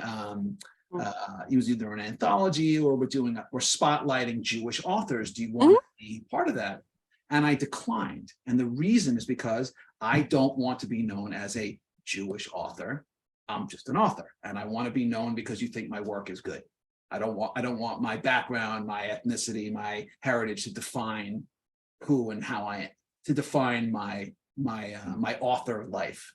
it was either an anthology or we're spotlighting Jewish authors. Do you want to be part of that? And I declined. And the reason is because I don't want to be known as a Jewish author. I'm just an author and I want to be known because you think my work is good. I don't want my background, my ethnicity, my heritage to define who and how to define my author life.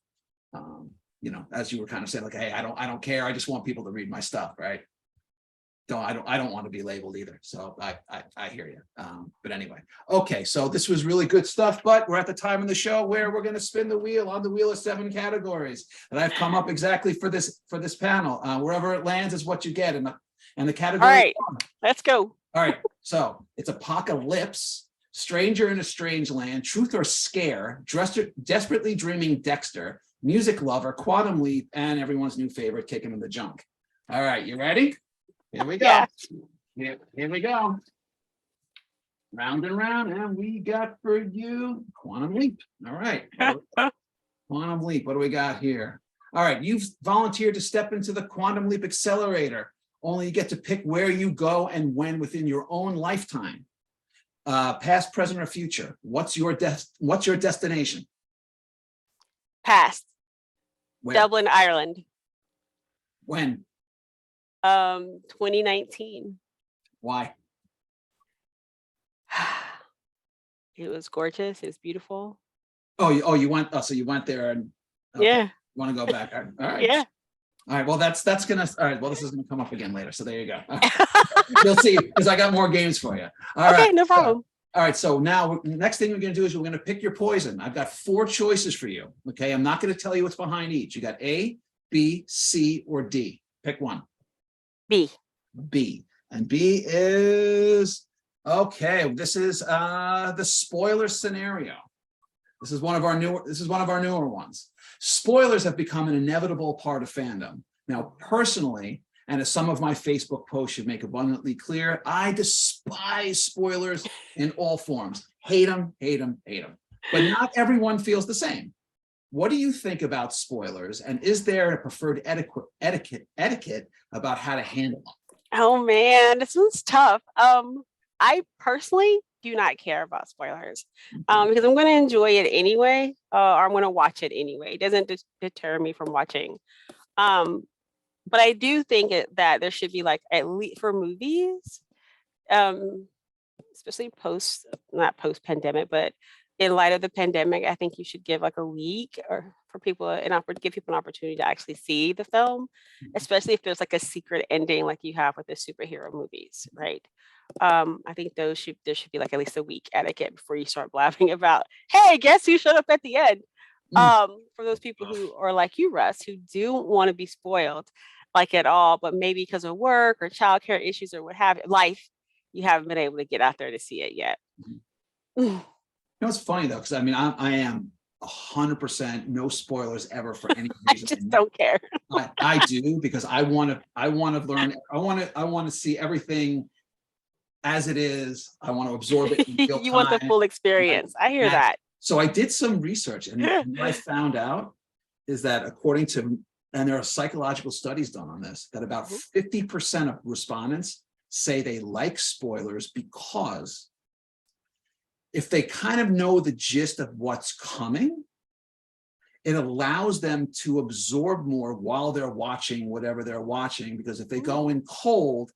You know, as you were kind of saying, like, hey, I don't care. I just want people to read my stuff, right? I don't want to be labeled either. So I hear you. But anyway, okay. So this was really good stuff, but we're at the time in the show where we're going to spin the wheel on the wheel of 7 categories that I've come up exactly for this panel. Wherever it lands is what you get. And the category. All right, let's go. All right. So it's apocalypse, stranger in a strange land, truth or scare, desperately dreaming Dexter, music lover, quantum leap, and everyone's new favorite, kick him in the junk. All right. You ready? Here we go. Yeah. Here we go. Round and round, and we got for you quantum leap. All right. Quantum leap. What do we got here? All right. You've volunteered to step into the quantum leap accelerator. Only you get to pick where you go and when within your own lifetime. Past, present, or future. What's your destination? Past. Where? Dublin, Ireland. When? 2019. Why? It was gorgeous. It was beautiful. You went. Oh, so you went there and okay. Yeah. You want to go back? All right. Yeah. All right. Well, that's gonna. All right. Well, this is gonna come up again later. So there you go. You'll see, because I got more games for you. All okay, right. no problem. All right. So now, next thing we're gonna do is we're gonna pick your poison. I've got 4 choices for you. Okay. I'm not gonna tell you what's behind each. You got A, B, C, or D. Pick one. B. B. And B is okay. This is the spoiler scenario. This is one of our newer ones. Spoilers have become an inevitable part of fandom. Now, personally, and as some of my Facebook posts should make abundantly clear, I despise spoilers in all forms. Hate them, hate them, hate them. But not everyone feels the same. What do you think about spoilers? And is there a preferred etiquette about how to handle them? Oh man, this one's tough. I personally do not care about spoilers because I'm going to enjoy it anyway, or I'm going to watch it anyway. It doesn't deter me from watching. But I do think that there should be, like, at least for movies, especially not post pandemic, but in light of the pandemic, I think you should give like a week or for people give people an opportunity to actually see the film, especially if there's like a secret ending like you have with the superhero movies, right? I think there should be like at least a week etiquette before you start blabbing about, hey, guess who showed up at the end? For those people who are like you, Russ, who do want to be spoiled like at all, but maybe because of work or childcare issues or what have life, you haven't been able to get out there to see it yet. You know, it's funny though, because I mean, I am 100% no spoilers ever for any reason. I just don't care. I do, because I want to learn. I want to see everything as it is. I want to absorb it in real time. You want the full experience. I hear that. So I did some research, and what I found out is that according to, and there are psychological studies done on this, that about 50% of respondents say they like spoilers because if they kind of know the gist of what's coming, it allows them to absorb more while they're watching whatever they're watching. Because if they go in cold,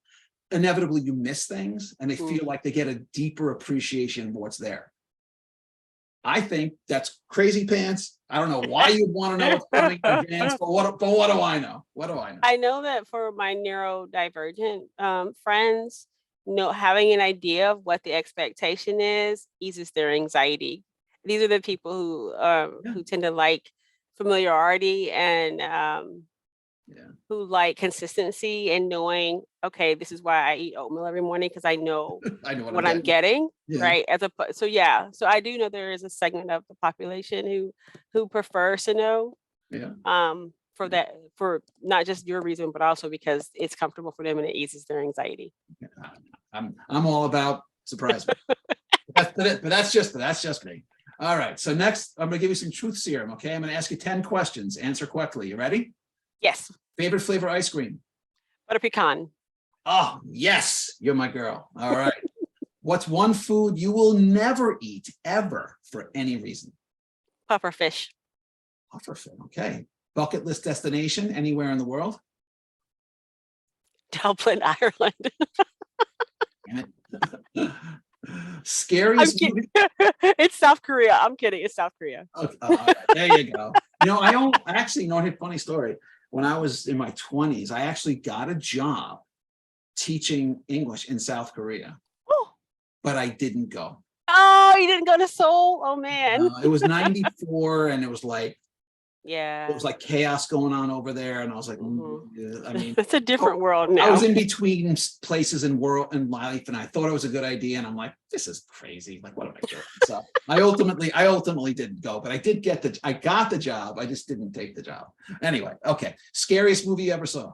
inevitably you miss things, and they feel like they get a deeper appreciation of what's there. I think that's crazy pants. I don't know why you'd want to know what's coming in advance, but what do I know? What do I know? I know that for my neurodivergent friends, having an idea of what the expectation is eases their anxiety. These are the people who tend to like familiarity and who like consistency and knowing, okay, this is why I eat oatmeal every morning, because I know what I'm getting, right? So I do know there is a segment of the population who prefers to know, for not just your reason, but also because it's comfortable for them and it eases their anxiety. I'm all about surprise me. but that's just me. All right. So next, I'm gonna give you some truth serum. Okay, I'm gonna ask you 10 questions. Answer correctly. You ready? Yes. Favorite flavor ice cream? Butter pecan. Oh, yes, you're my girl. All right. What's one food you will never eat ever for any reason? Puffer fish. Puffer fish. Okay. Bucket list destination anywhere in the world? Dublin, Ireland. Damn it. I'm Scariest kidding. movie. It's South Korea. I'm kidding. It's South Korea. Okay, all right, there you go. I actually know a funny story. When I was in my 20s, I actually got a job teaching English in South Korea, Oh, but I didn't go. you didn't go to Seoul? Oh man. It was 94 and it was Yeah. chaos going on over there. And I was like, Mhm. I mean, It's a different world I was now. in between places in life, and I thought it was a good idea. And I'm like, this is crazy. Like, what am I doing? So I ultimately didn't go, but I got the job. I just didn't take the job. Anyway, okay. Scariest movie you ever saw?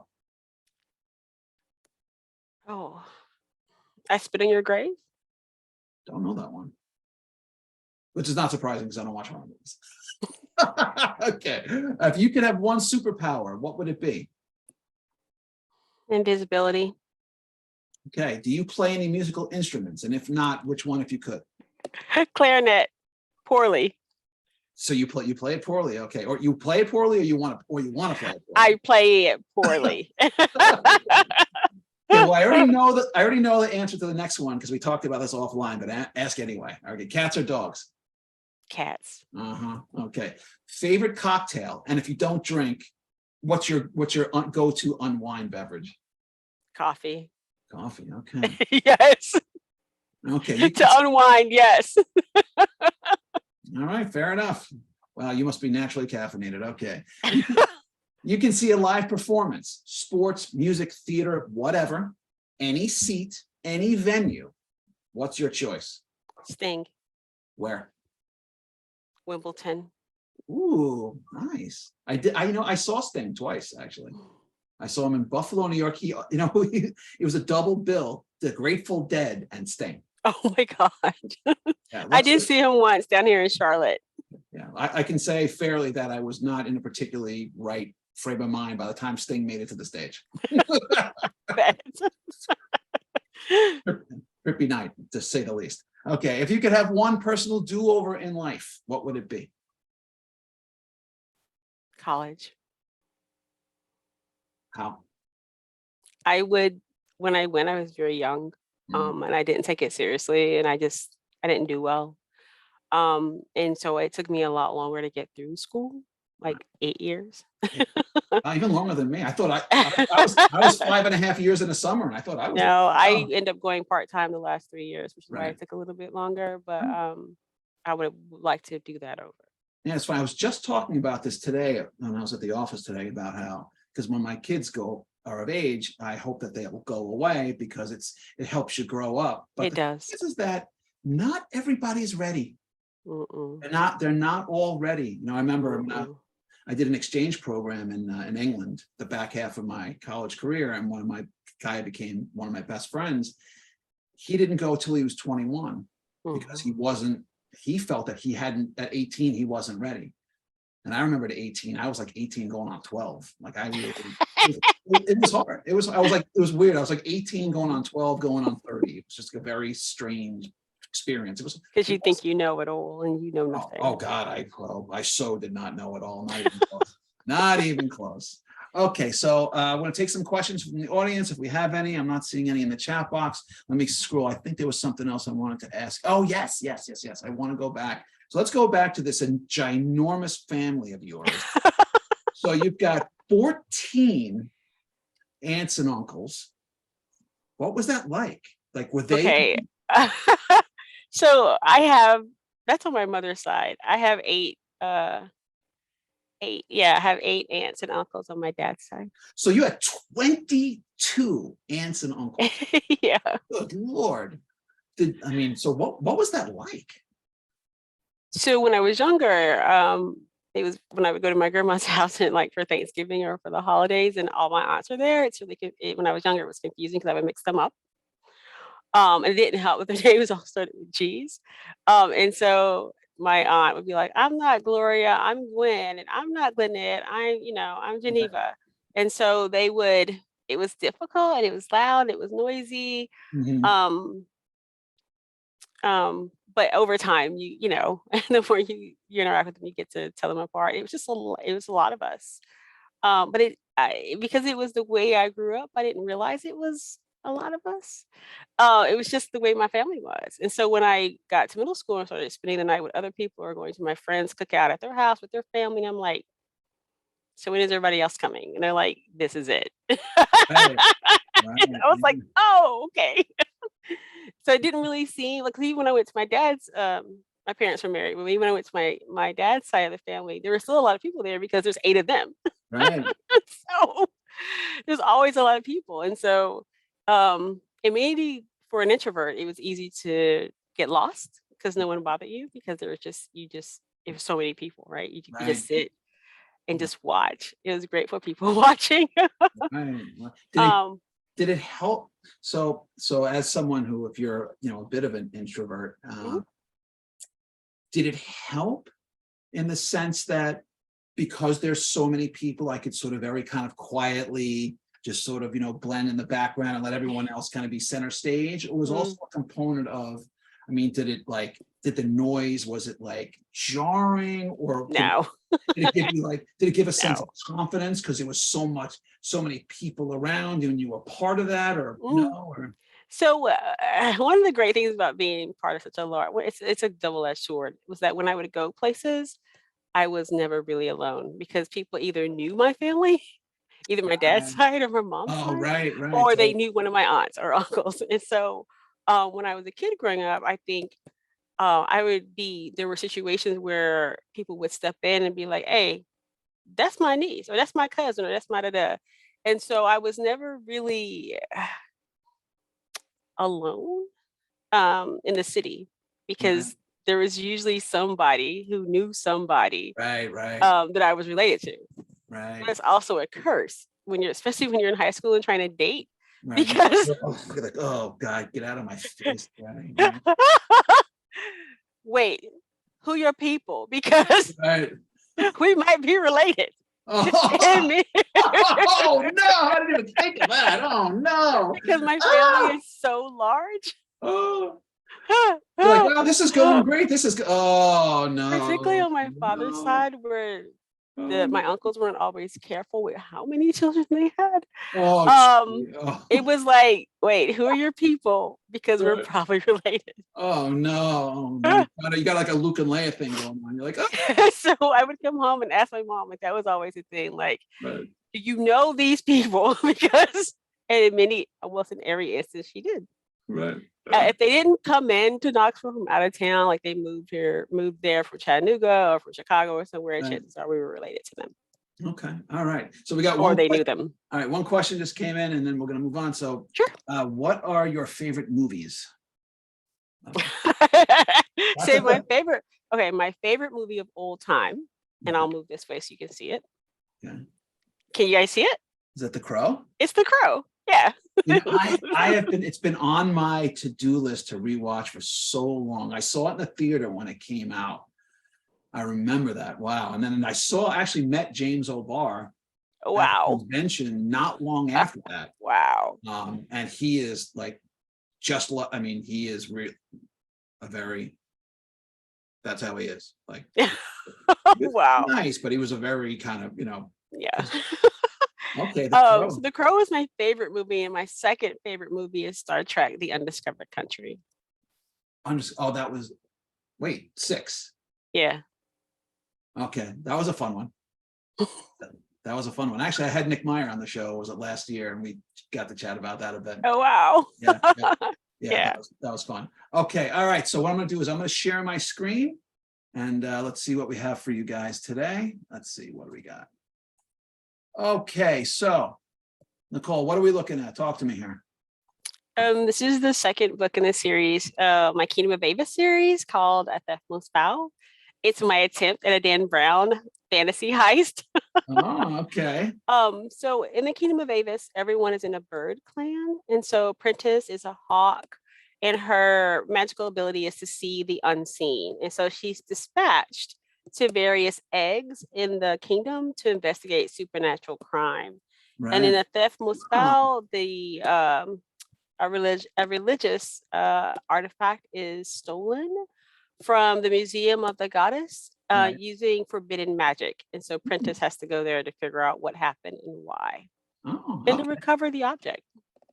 Oh, I Spit in Your Grave? Don't know that one. Which is not surprising because I don't watch horror movies. Okay. If you could have one superpower, what would it be? Invisibility. Okay. Do you play any musical instruments? And if not, which one if you could? Clarinet. Poorly. So you play it poorly. Okay. Or you play it poorly or you want to play it poorly? I play it poorly. Okay, well, I already know the answer to the next one because we talked about this offline, but ask anyway. Okay, cats or dogs? Cats. Okay. Favorite cocktail, and if you don't drink, what's your go-to unwind beverage? Coffee. Coffee. Okay. Yes. Okay. To unwind, yes. All right. Fair enough. Well, you must be naturally caffeinated. Okay. You can see a live performance, sports, music, theater, whatever, any seat, any venue. What's your choice? Sting. Where? Wimbledon. Ooh, nice. I saw Sting twice, actually. I saw him in Buffalo, New York. It was a double bill, The Grateful Dead and Sting. Oh my God. Yeah, I did see him once down here in Charlotte. Yeah, I can say fairly that I was not in a particularly right frame of mind by the time Sting made it to the stage. Trippy night, to say the least. Okay, if you could have one personal do-over in life, what would it be? College. How? When I went, I was very young, and I didn't take it seriously, and I didn't do well. And so it took me a lot longer to get through school, like 8 years. Even longer than me. I thought I was 5.5 years in the summer, and I thought I was. No, I ended up going part-time the last 3 years, which is why Right. it took a little bit longer, but I would like to do that over. Yeah, it's funny. I was just talking about this today when I was at the office today about how, because when my kids are of age, I hope that they will go away because it helps you grow up. But It does. This is that not everybody's ready. They're not all ready. I remember I did an exchange program in England, the back half of my college career, and guy became one of my best friends. He didn't go till he was 21 because he felt that at 18, he wasn't ready. And I remember at 18, I was like 18 going on 12. Like it was hard. It was weird. I was like 18 going on 12, going on 30. It was just a very strange experience. It was because you think you know it all and you know nothing. Oh God, I so did not know it all. Not even close. Not even close. Okay, so I want to take some questions from the audience if we have any. I'm not seeing any in the chat box. Let me scroll. I think there was something else I wanted to ask. Oh, yes. I want to go back. So let's go back to this ginormous family of yours. So you've got 14 aunts and uncles. What was that like? Like, were they? Okay. So that's on my mother's side. I have eight. I have 8 aunts and uncles on my dad's side. So you had 22 aunts and uncles. Yeah. Good Lord. So what was that like? So when I was younger, it was when I would go to my grandma's house and like for Thanksgiving or for the holidays, and all my aunts were there. It's really when I was younger, it was confusing because I would mix them up. And it didn't help with their names all started with G's. And so my aunt would be like, "I'm not Gloria, I'm Gwen, and I'm not Gwinnett, I'm Geneva." And so it was difficult and it was loud, it was noisy. But over time, the more you interact with them, you get to tell them apart. It was a lot of us. But because it was the way I grew up, I didn't realize it was a lot of us. It was just the way my family was. And so when I got to middle school and started spending the night with other people or going to my friends' cookout at their house with their family, and I'm like, so when is everybody else coming? And they're like, this is it. Right, And right, I was like, yeah. oh, okay. So it didn't really seem like, even when I went to my dad's, my parents were married, but even when I went to my dad's side of the family, there were still a lot of people there because there's 8 of them. Right. So there's always a lot of people. And so it maybe for an introvert, it was easy to get lost because no one bothered you because there was just it was so many people, right? You could Right. just sit and just watch. It was great for people watching. Right. Well, um did it help? So as someone who, if you're, a bit of an introvert, mhm. did it help in the sense that because there's so many people, I could sort of very kind of quietly just sort of, blend in the background and let everyone else kind of be center stage? Or was also a component of, I mean, did the noise, was it like jarring, or No, did it give a sense of no. confidence because it was so many people around you and you were part of that, or no? Mm. Or So one of the great things about being part of such a large, well, it's a double-edged sword, was that when I would go places, I was never really alone because people either knew my family, either my dad's side or my mom's oh, side, right, right. or they So knew one of my aunts or uncles. And so when I was a kid growing up, I think there were situations where people would step in and be like, hey, that's my niece, or that's my cousin, or that's my da. And so I was never really alone in the city right, because there was usually somebody who knew somebody right, right, that I was related to. right, But it's also a curse when especially when you're in high school and trying to date, right. because Oh, you're like, oh God, get out of my face. Right, right, wait, who your people? Because right. we might be related. Oh, And me, oh no, I didn't even think of that. Oh no. because my family Ah, is so large. oh. You're like, wow, this is going great. Oh Particularly no, on my father's no. side, where Oh, my uncles weren't always careful with how many children they had. oh, Um, it oh, was like, wait, who are your people? Because we're right. probably related. Oh no, oh no. You got like a Luke and Leia thing going on. You're like, oh, So I would come home and ask my mom, like that was always a thing. Like, right, do you know these people? Because and in many, well, in every instance, she did. right. If they didn't come in to Knoxville from out of town, like they moved there from Chattanooga or from Chicago or somewhere, Right. chances are we were related to them, Okay. All right. So we got or one they question. knew them. All right, one question just came in, and then we're going to move on. So, Sure. what are your favorite movies? That's Say my a favorite. Okay, my favorite movie of all time, and I'll move this way so you can see it. Okay. Can you guys see it? Is that The Crow? It's The Crow. Yeah. I have been. It's been on my to-do list to rewatch for so long. I saw it in the theater when it came out. I remember that. Wow. And then I actually met James O'Barr at the Wow. convention not long after that. Wow. And he is like I mean, he is a very, that's how he is. Like, Wow. nice, but he was a very kind of, Yeah. okay, The So Crow. The Crow is my favorite movie, and my second favorite movie is Star Trek: The Undiscovered Country. Oh, that was, wait, 6. Yeah. Okay, that was a fun one. That was a fun one. Actually, I had Nick Meyer on the show. Was it last year? And we got to chat about that a bit. Oh wow. Yeah, yeah, yeah. Yeah. That was fun. Okay, all right. So what I'm going to do is I'm going to share my screen, and let's see what we have for you guys today. Let's see, what do we got? Okay, so Nicole, what are we looking at? Talk to me here. This is the second book in the series, my Kingdom of Avis series called At Theft Most Foul. It's my attempt at a Dan Brown fantasy heist. Oh, okay. So in the Kingdom of Avis, everyone is in a bird clan. And so Prentice is a hawk, and her magical ability is to see the unseen. And so she's dispatched to various eggs in the kingdom to investigate supernatural crime. And in Right. A Theft Most Foul, a religious artifact is stolen from the Museum of the Goddess, Right. using forbidden magic. And so Prentice has to go there to figure out what happened and why, Oh, and to okay. recover the object.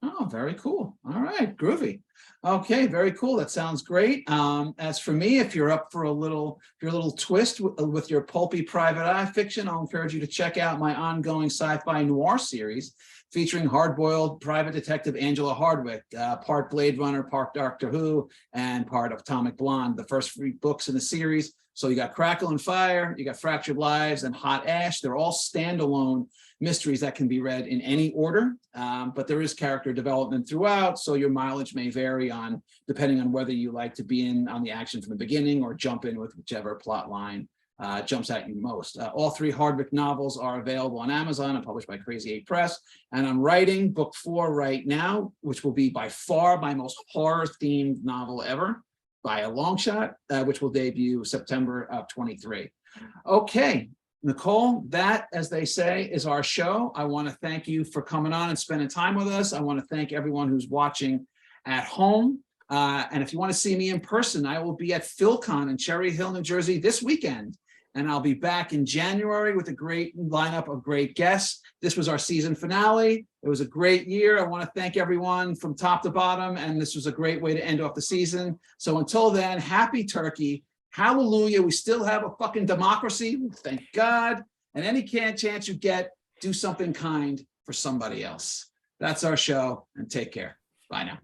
Oh, very cool. All right, groovy. Okay, very cool. That sounds great. As for me, if you're up for if you're a little twist with your pulpy private eye fiction, I'll encourage you to check out my ongoing sci-fi noir series featuring hard-boiled private detective Angela Hardwick, part Blade Runner, part Doctor Who, and part Atomic Blonde, the first 3 books in the series. So you got Crackle and Fire, you got Fractured Lives, and Hot Ash. They're all standalone mysteries that can be read in any order, but there is character development throughout, so your mileage may vary depending on whether you like to be in on the action from the beginning or jump in with whichever plot line jumps at you most. All 3 Hardwick novels are available on Amazon and published by Crazy 8 Press, and I'm writing book 4 right now, which will be by far my most horror-themed novel ever, by a long shot, which will debut September of 23. Okay, Nicole, that, as they say, is our show. I want to thank you for coming on and spending time with us. I want to thank everyone who's watching at home. And if you want to see me in person, I will be at PhilCon in Cherry Hill, New Jersey this weekend. And I'll be back in January with a great lineup of great guests. This was our season finale. It was a great year. I want to thank everyone from top to bottom. And this was a great way to end off the season. So until then, happy turkey. Hallelujah. We still have a fucking democracy. Thank God. And any chance you get, do something kind for somebody else. That's our show, and take care. Bye now.